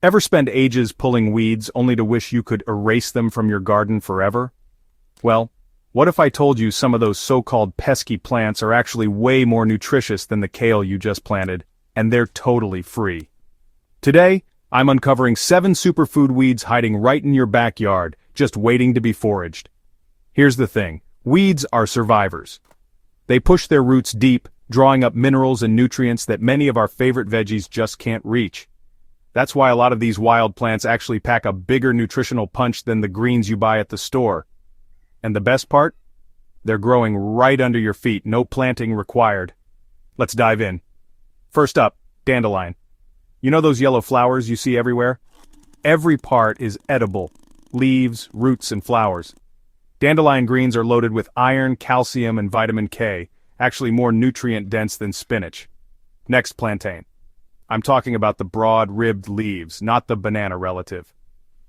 Ever spend ages pulling weeds only to wish you could erase them from your garden forever? Well, what if I told you some of those so-called pesky plants are actually way more nutritious than the kale you just planted, and they're totally free? Today, I'm uncovering 7 superfood weeds hiding right in your backyard, just waiting to be foraged. Here's the thing, weeds are survivors. They push their roots deep, drawing up minerals and nutrients that many of our favorite veggies just can't reach. That's why a lot of these wild plants actually pack a bigger nutritional punch than the greens you buy at the store. And the best part? They're growing right under your feet, no planting required. Let's dive in. First up, dandelion. You know those yellow flowers you see everywhere? Every part is edible: leaves, roots, and flowers. Dandelion greens are loaded with iron, calcium, and vitamin K, actually more nutrient-dense than spinach. Next, plantain. I'm talking about the broad-ribbed leaves, not the banana relative.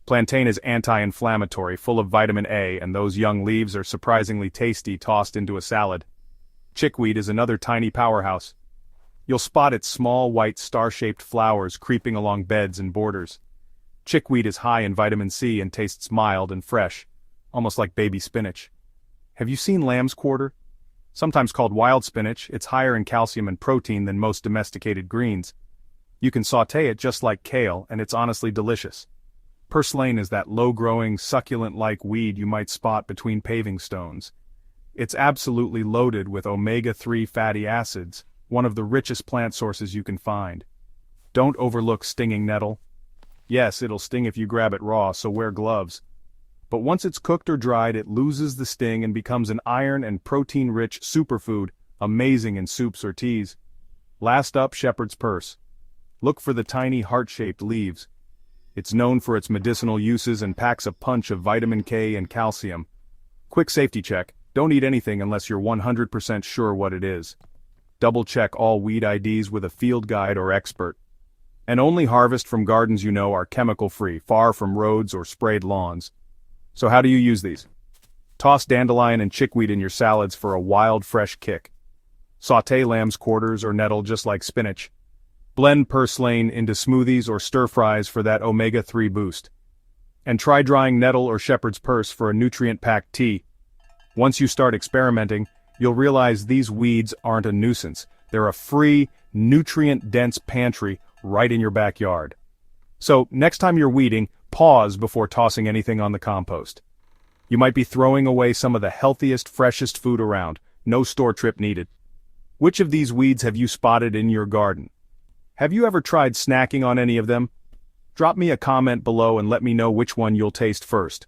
Plantain is anti-inflammatory, full of vitamin A, and those young leaves are surprisingly tasty tossed into a salad. Chickweed is another tiny powerhouse. You'll spot its small white star-shaped flowers creeping along beds and borders. Chickweed is high in vitamin C and tastes mild and fresh, almost like baby spinach. Have you seen lamb's quarter? Sometimes called wild spinach, it's higher in calcium and protein than most domesticated greens. You can sauté it just like kale, and it's honestly delicious. Purslane is that low-growing, succulent-like weed you might spot between paving stones. It's absolutely loaded with omega-3 fatty acids, one of the richest plant sources you can find. Don't overlook stinging nettle. Yes, it'll sting if you grab it raw, so wear gloves. But once it's cooked or dried, it loses the sting and becomes an iron and protein-rich superfood, amazing in soups or teas. Last up, shepherd's purse. Look for the tiny heart-shaped leaves. It's known for its medicinal uses and packs a punch of vitamin K and calcium. Quick safety check: don't eat anything unless you're 100% sure what it is. Double-check all weed IDs with a field guide or expert. And only harvest from gardens you know are chemical-free, far from roads or sprayed lawns. So how do you use these? Toss dandelion and chickweed in your salads for a wild, fresh kick. Sauté lamb's quarters or nettle just like spinach. Blend purslane into smoothies or stir-fries for that omega-3 boost. And try drying nettle or shepherd's purse for a nutrient-packed tea. Once you start experimenting, you'll realize these weeds aren't a nuisance. They're a free, nutrient-dense pantry right in your backyard. So, next time you're weeding, pause before tossing anything on the compost. You might be throwing away some of the healthiest, freshest food around. No store trip needed. Which of these weeds have you spotted in your garden? Have you ever tried snacking on any of them? Drop me a comment below and let me know which one you'll taste first.